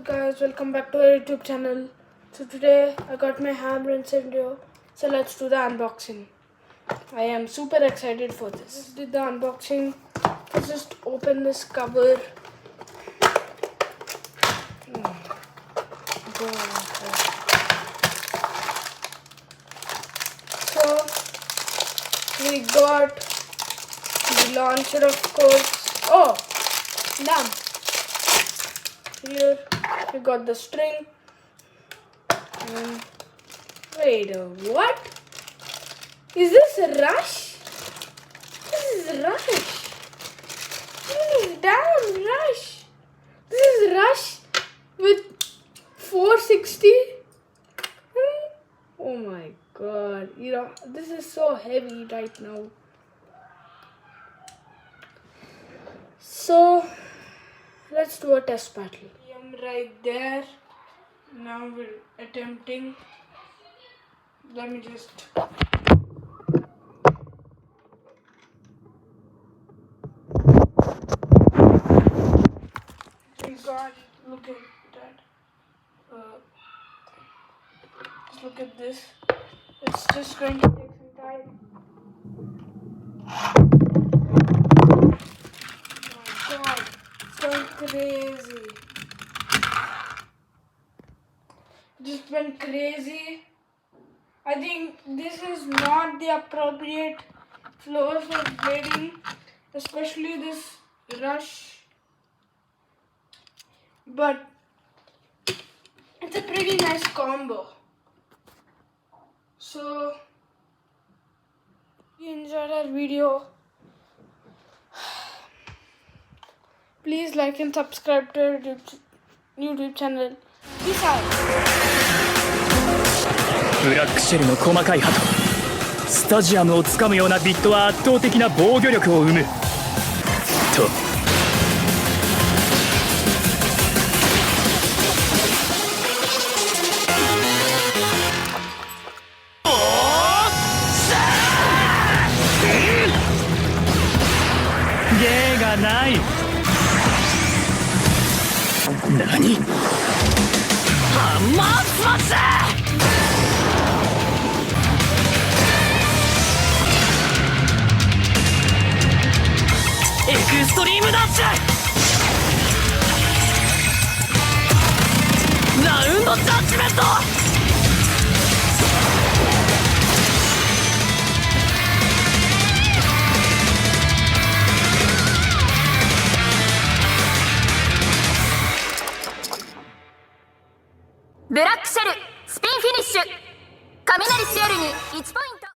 Guys, welcome back to our YouTube channel. So today I got my hammer and cylinder, so let's do the unboxing. I am super excited for this. Just did the unboxing. Let's just open this cover. So we got the launcher, of course. Oh, damn. Here we got the string. And wait, what? Is this a rush? This is rush. This is damn rush. This is rush with 460. Oh my god. This is so heavy right now. So let's do a test battle. I am right there. Now we're attempting. Let me just. Thank God, look at that. Just look at this. It's just going to take some time. Oh my God, it's going crazy. Just went crazy. I think this is not the appropriate floor for blading, especially this rush. But it's a pretty nice combo. So, if you enjoyed our video, please like and subscribe to our YouTube channel. Peace out. ブラックシェルの細かい刃とスタジアムをつかむようなビットは圧倒的な防御力を生むと芸がない何ハンマースマッシュエクストリームダッシュラウンドジャッジメントブラックシェルスピンフィニッシュ雷シエルに1ポイント。